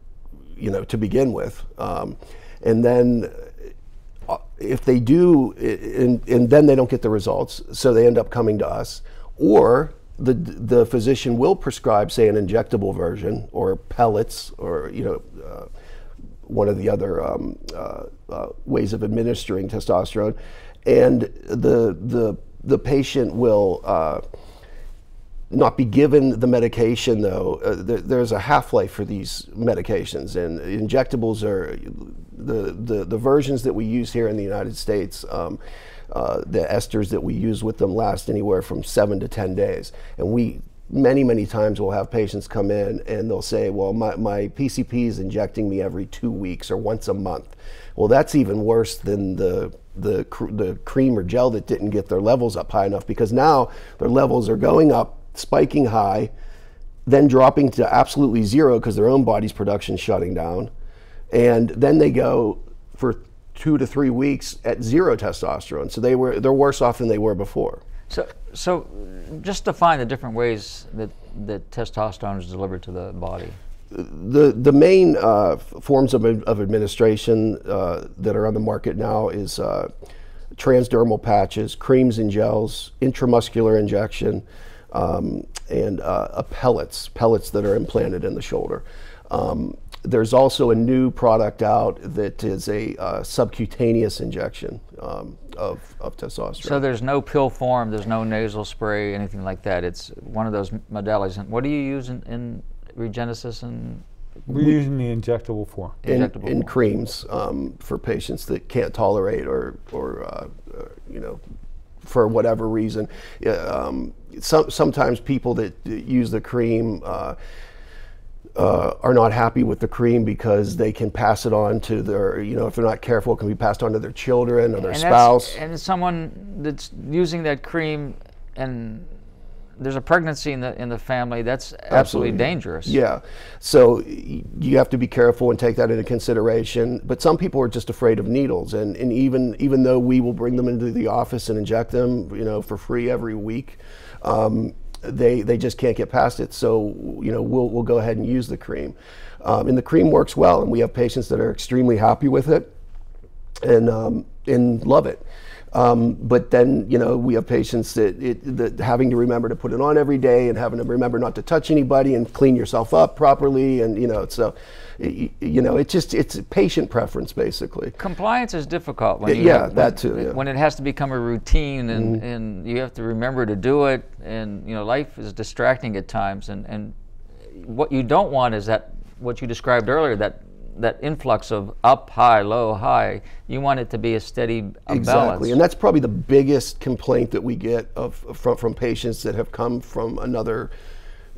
[SPEAKER 2] you know, to begin with. And then if they do, and then they don't get the results, so they end up coming to us. Or the physician will prescribe, say, an injectable version or pellets, or, you know, one of the other ways of administering testosterone, and the patient will not be given the medication, though. There's a half-life for these medications, and injectables are the versions that we use here in the United States. The esters that we use with them last anywhere from 7 to 10 days. And we many times we'll have patients come in and they'll say, well, my PCP is injecting me every 2 weeks or once a month. Well, that's even worse than the cream or gel that didn't get their levels up high enough, because now their levels are going up, spiking high, then dropping to absolutely zero because their own body's production shutting down. And then they go for 2 to 3 weeks at zero testosterone. So they're worse off than they were before.
[SPEAKER 1] So just define the different ways that testosterone is delivered to the body.
[SPEAKER 2] The main forms of administration that are on the market now is transdermal patches, creams and gels, intramuscular injection, and pellets that are implanted in the shoulder. There's also a new product out that is a subcutaneous injection of testosterone.
[SPEAKER 1] So there's no pill form, there's no nasal spray, anything like that. It's one of those modalities. And what do you use in Regenesis? And
[SPEAKER 3] we're using the injectable form.
[SPEAKER 2] In creams for patients that can't tolerate or you know, for whatever reason. Sometimes people that use the cream are not happy with the cream because they can pass it on to their, you know, if they're not careful, it can be passed on to their children or their spouse.
[SPEAKER 1] And someone that's using that cream and there's a pregnancy in the family, that's absolutely dangerous.
[SPEAKER 2] Yeah, so you have to be careful and take that into consideration. But some people are just afraid of needles, and even though we will bring them into the office and inject them, you know, for free every week, they just can't get past it. So, you know, we'll go ahead and use the cream, and the cream works well, and we have patients that are extremely happy with it and love it. But then, you know, we have patients that having to remember to put it on every day and having to remember not to touch anybody and clean yourself up properly, and, you know, so, you know, it's patient preference, basically.
[SPEAKER 1] Compliance is difficult when
[SPEAKER 2] that too. Yeah.
[SPEAKER 1] When it has to become a routine, and you have to remember to do it, and, you know, life is distracting at times, and what you don't want is that what you described earlier, that influx of up, high, low, high. You want it to be a steady balance.
[SPEAKER 2] Exactly, and that's probably the biggest complaint that we get from patients that have come from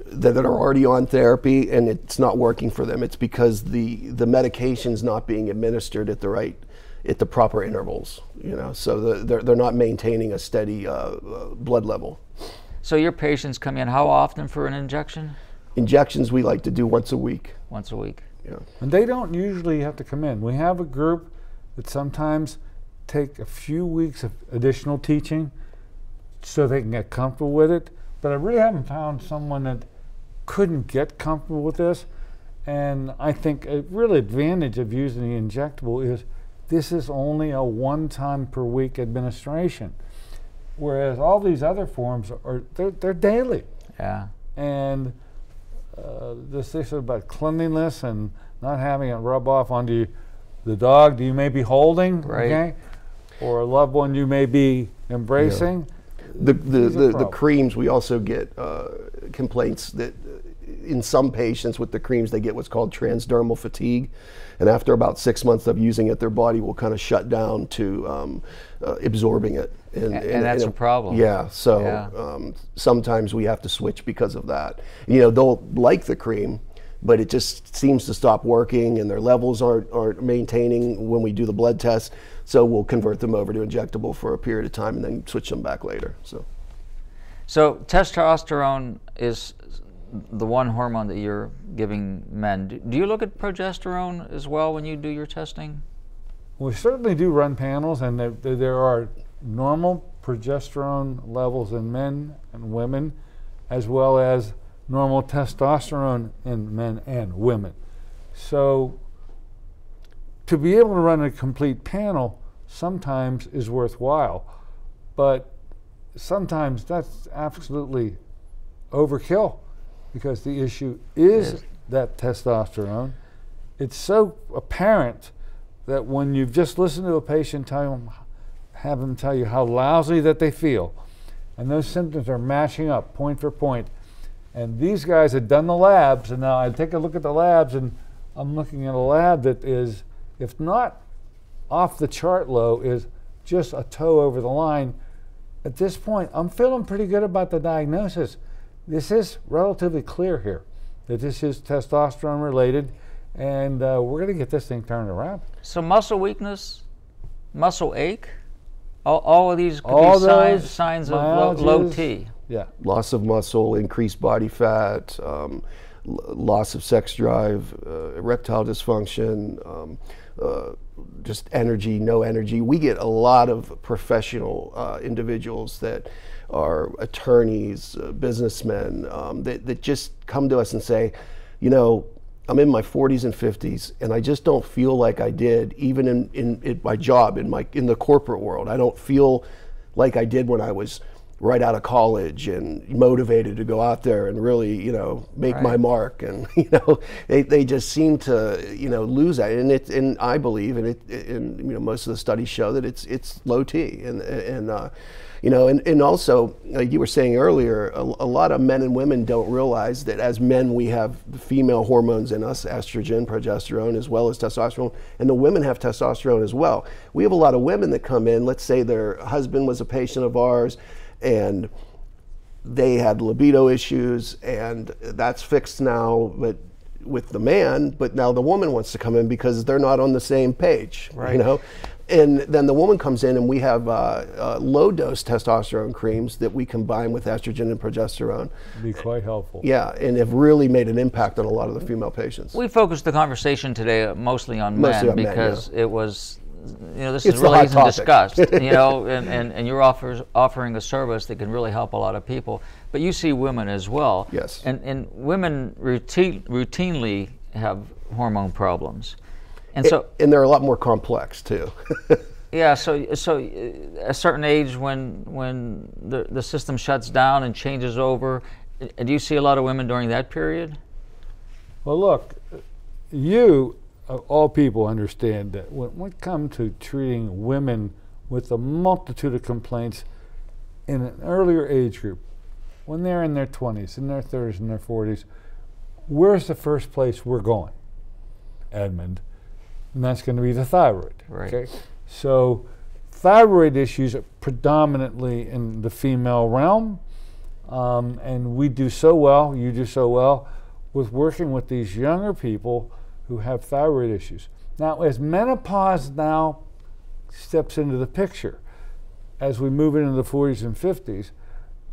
[SPEAKER 2] that are already on therapy and it's not working for them. It's because the medication's not being administered at the proper intervals. You know, so they're not maintaining a steady blood level.
[SPEAKER 1] So your patients come in how often for an injection?
[SPEAKER 2] Injections we like to do once a week.
[SPEAKER 1] Once a week.
[SPEAKER 2] Yeah.
[SPEAKER 3] And they don't usually have to come in. We have a group that sometimes take a few weeks of additional teaching so they can get comfortable with it. But I really haven't found someone that couldn't get comfortable with this. And I think a real advantage of using the injectable is this is only a 1 time per week administration. Whereas all these other forms they're daily.
[SPEAKER 1] Yeah.
[SPEAKER 3] And this issue about cleanliness and not having it rub off onto the dog you may be holding,
[SPEAKER 1] right,
[SPEAKER 3] okay, or a loved one you may be embracing.
[SPEAKER 2] Yeah. The creams, we also get complaints that in some patients with the creams, they get what's called transdermal fatigue. And after about 6 months of using it, their body will kind of shut down to absorbing it.
[SPEAKER 1] And that's a problem.
[SPEAKER 2] Yeah, so sometimes we have to switch because of that. You know, they'll like the cream, but it just seems to stop working and their levels aren't maintaining when we do the blood test. So we'll convert them over to injectable for a period of time and then switch them back later.
[SPEAKER 1] So testosterone is the one hormone that you're giving men. Do you look at progesterone as well when you do your testing?
[SPEAKER 3] We certainly do run panels, and there are normal progesterone levels in men and women, as well as normal testosterone in men and women. So to be able to run a complete panel sometimes is worthwhile, but sometimes that's absolutely overkill, because the issue is that testosterone. It's so apparent that when you've just listened to a patient have them tell you how lousy that they feel, and those symptoms are matching up point for point, and these guys had done the labs, and now I take a look at the labs, and I'm looking at a lab that is, if not off the chart low, is just a toe over the line. At this point, I'm feeling pretty good about the diagnosis. This is relatively clear here that this is testosterone related, and we're going to get this thing turned around. So
[SPEAKER 1] muscle weakness, muscle ache, all of these could be signs of low T.
[SPEAKER 3] Yeah.
[SPEAKER 2] Loss of muscle, increased body fat, loss of sex drive, erectile dysfunction, just energy, no energy. We get a lot of professional individuals that are attorneys, businessmen, that just come to us and say, you know, I'm in my 40s and 50s, and I just don't feel like I did, even in my job, in the corporate world. I don't feel like I did when I was right out of college and motivated to go out there and really, you know, make my mark. And you know, they just seem to, you know, lose that. And I believe, and you know, most of the studies show that it's low T. And you know, and also, like you were saying earlier, a lot of men and women don't realize that as men we have the female hormones in us, estrogen, progesterone, as well as testosterone, and the women have testosterone as well. We have a lot of women that come in, let's say their husband was a patient of ours, and they had libido issues, and that's fixed now, but with the man, but now the woman wants to come in because they're not on the same page, you know? And then the woman comes in, and we have low-dose testosterone creams that we combine with estrogen and progesterone.
[SPEAKER 3] Be quite helpful.
[SPEAKER 2] Yeah, and have really made an impact on a lot of the female patients.
[SPEAKER 1] We focused the conversation today mostly on men because it was, you know, this is
[SPEAKER 2] really
[SPEAKER 1] easy to discuss, you know, and you're offering a service that can really help a lot of people. But you see women as well.
[SPEAKER 2] Yes.
[SPEAKER 1] And women routinely have hormone problems. And
[SPEAKER 2] they're a lot more complex too.
[SPEAKER 1] Yeah, so a certain age when the system shuts down and changes over, do you see a lot of women during that period?
[SPEAKER 3] Well, look, you of all people understand that when it comes to treating women with a multitude of complaints in an earlier age group, when they're in their 20s, in their 30s, in their 40s, where's the first place we're going, Edmund? And that's going to be the thyroid.
[SPEAKER 1] Right.
[SPEAKER 3] Okay? So thyroid issues are predominantly in the female realm, and we do so well, you do so well, with working with these younger people who have thyroid issues. Now, as menopause now steps into the picture, as we move into the 40s and 50s,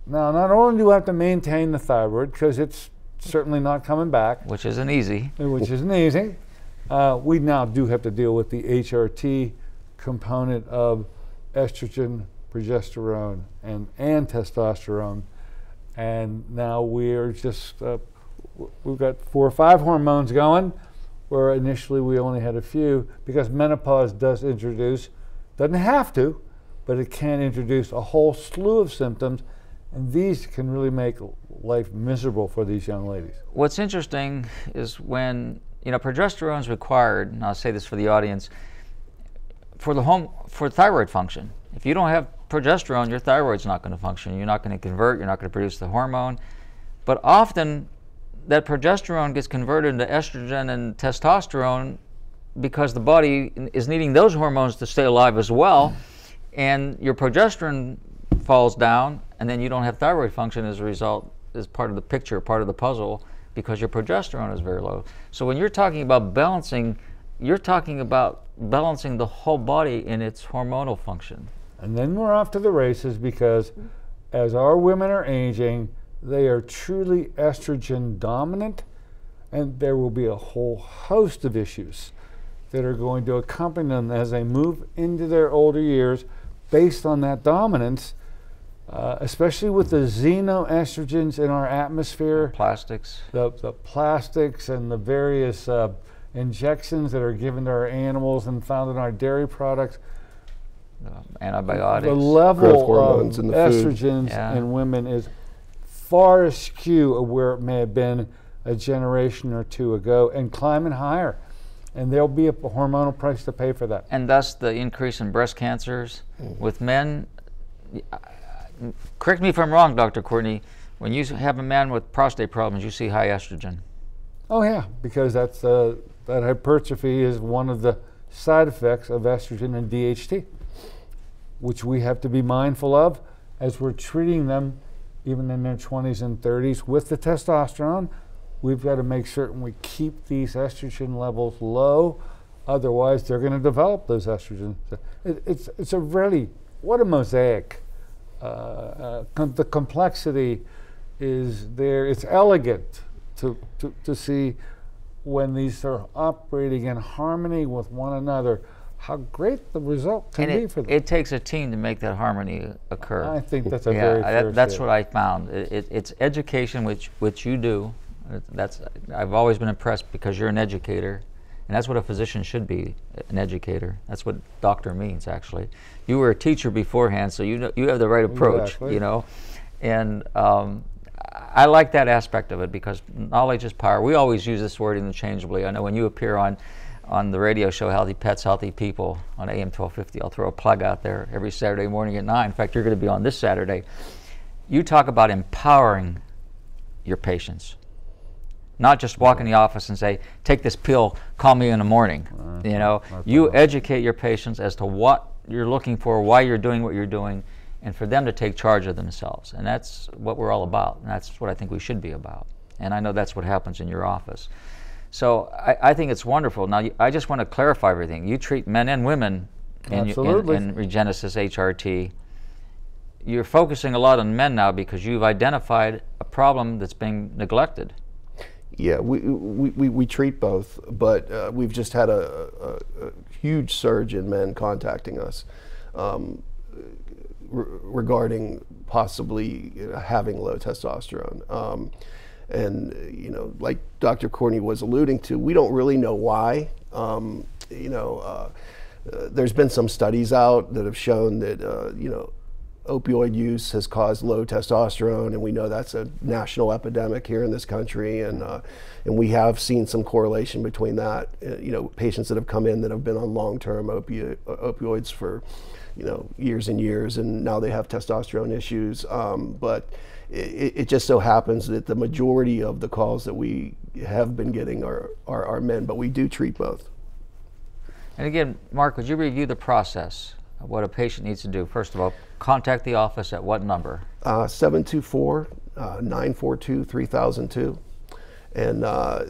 [SPEAKER 3] now not only do we have to maintain the thyroid, because it's certainly not coming back.
[SPEAKER 1] Which isn't easy.
[SPEAKER 3] We now do have to deal with the HRT component of estrogen, progesterone, and testosterone. And now we're just, we've got 4 or 5 hormones going. where initially we only had a few, because menopause does introduce, doesn't have to, but it can introduce a whole slew of symptoms, and these can really make life miserable for these young ladies.
[SPEAKER 1] What's interesting is when, you know, progesterone is required, and I'll say this for the audience, for thyroid function. If you don't have progesterone, your thyroid's not going to function. You're not going to convert, you're not going to produce the hormone. But often that progesterone gets converted into estrogen and testosterone because the body is needing those hormones to stay alive as well, and your progesterone falls down, and then you don't have thyroid function as a result, as part of the picture, part of the puzzle, because your progesterone is very low. So when you're talking about balancing, you're talking about balancing the whole body in its hormonal function.
[SPEAKER 3] And then we're off to the races, because as our women are aging, they are truly estrogen dominant, and there will be a whole host of issues that are going to accompany them as they move into their older years based on that dominance, especially with the xenoestrogens in our atmosphere.
[SPEAKER 1] Plastics.
[SPEAKER 3] The plastics and the various injections that are given to our animals and found in our dairy products.
[SPEAKER 1] Antibiotics.
[SPEAKER 3] The level of
[SPEAKER 2] in the
[SPEAKER 3] estrogens in women is far askew of where it may have been a generation or two ago, and climbing higher. And there'll be a hormonal price to pay for that.
[SPEAKER 1] And thus the increase in breast cancers. With men, correct me if I'm wrong, Dr. Courtney, when you have a man with prostate problems, you see high estrogen.
[SPEAKER 3] Oh yeah, because that's that hypertrophy is one of the side effects of estrogen and DHT, which we have to be mindful of as we're treating them even in their 20s and 30s with the testosterone. We've got to make certain we keep these estrogen levels low, otherwise they're going to develop those estrogens. It's a really, what a mosaic. The complexity is there. It's elegant to see when these are operating in harmony with one another, how great the result can be for them.
[SPEAKER 1] It takes a team to make that harmony occur.
[SPEAKER 3] I think that's a very fair
[SPEAKER 1] that's
[SPEAKER 3] statement.
[SPEAKER 1] what I found. It's education, which you do. I've always been impressed because you're an educator, and that's what a physician should be, an educator. That's what doctor means, actually. You were a teacher beforehand, so you have the right approach,
[SPEAKER 3] Exactly.
[SPEAKER 1] you know. And I like that aspect of it, because knowledge is power. We always use this word interchangeably. I know when you appear on the radio show Healthy Pets, Healthy People on AM 1250, I'll throw a plug out there every Saturday morning at 9. In fact, you're going to be on this Saturday. You talk about empowering your patients. Not just walk in the office and say, take this pill, call me in the morning. You know, you educate your patients as to what you're looking for, why you're doing what you're doing, and for them to take charge of themselves. And that's what we're all about, and that's what I think we should be about. And I know that's what happens in your office. So I think it's wonderful. Now, I just want to clarify everything. You treat men and women in Regenesis HRT. You're focusing a lot on men now because you've identified a problem that's being neglected.
[SPEAKER 2] Yeah, we treat both, but we've just had a huge surge in men contacting us regarding possibly having low testosterone. And, you know, like Dr. Courtney was alluding to, we don't really know why. There's been some studies out that have shown that, opioid use has caused low testosterone, and we know that's a national epidemic here in this country, and we have seen some correlation between that. Patients that have come in that have been on long-term opioids for, years and years, and now they have testosterone issues. But it just so happens that the majority of the calls that we have been getting are men, but we do treat both.
[SPEAKER 1] And again, Mark, would you review the process of what a patient needs to do? First of all, contact the office at what number? 724-942-3002. And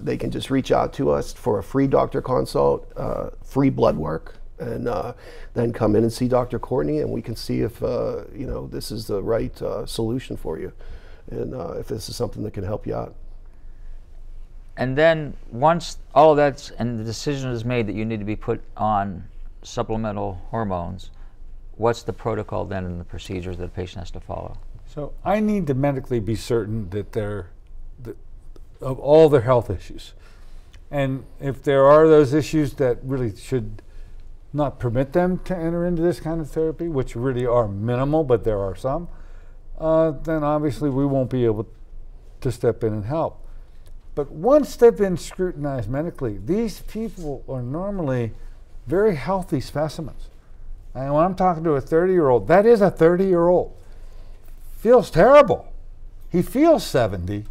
[SPEAKER 1] they can just reach out to us for a free doctor consult, free blood work, and then come in and see Dr. Courtney, and we can see if this is the right solution for you, and if this is something that can help you out. And then once all of that's, and the decision is made that you need to be put on supplemental hormones, what's the protocol then and the procedures that the patient has to follow?
[SPEAKER 3] So I need to medically be certain that of all their health issues, And if there are those issues that really should not permit them to enter into this kind of therapy, which really are minimal, but there are some, then obviously we won't be able to step in and help. But once they've been scrutinized medically, these people are normally very healthy specimens. And when I'm talking to a 30-year-old, that is a 30-year-old. Feels terrible. He feels 70,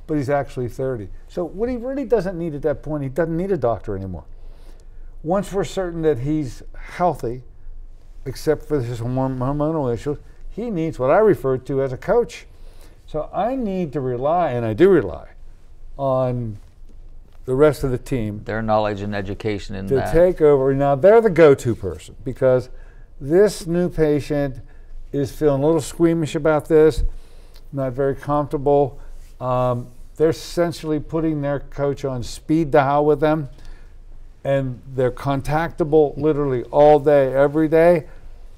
[SPEAKER 3] but he's actually 30. So what he really doesn't need at that point, he doesn't need a doctor anymore. Once we're certain that he's healthy, except for his hormonal issues, he needs what I refer to as a coach. So I need to rely, and I do rely, on the rest of the team.
[SPEAKER 1] Their knowledge and education in that.
[SPEAKER 3] To take over. Now, they're the go-to person because this new patient is feeling a little squeamish about this, not very comfortable. They're essentially putting their coach on speed dial with them, and they're contactable literally all day, every day.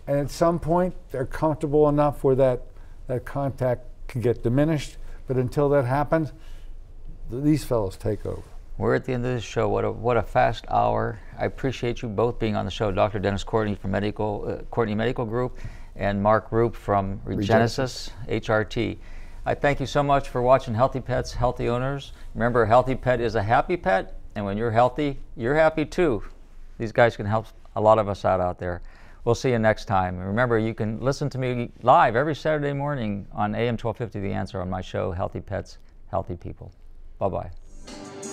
[SPEAKER 3] And at some point, they're comfortable enough where that contact can get diminished. But until that happens, these fellows take over.
[SPEAKER 1] We're at the end of this show. What a fast hour. I appreciate you both being on the show. Dr. Dennis Courtney from Courtney Medical Group and Marc Roup from Regenesis HRT. I thank you so much for watching Healthy Pets, Healthy Owners. Remember, a healthy pet is a happy pet, and when you're healthy too. These guys can help a lot of us out there. We'll see you next time. And remember, you can listen to me live every Saturday morning on AM 1250 The Answer on my show, Healthy Pets, Healthy People. Bye-bye.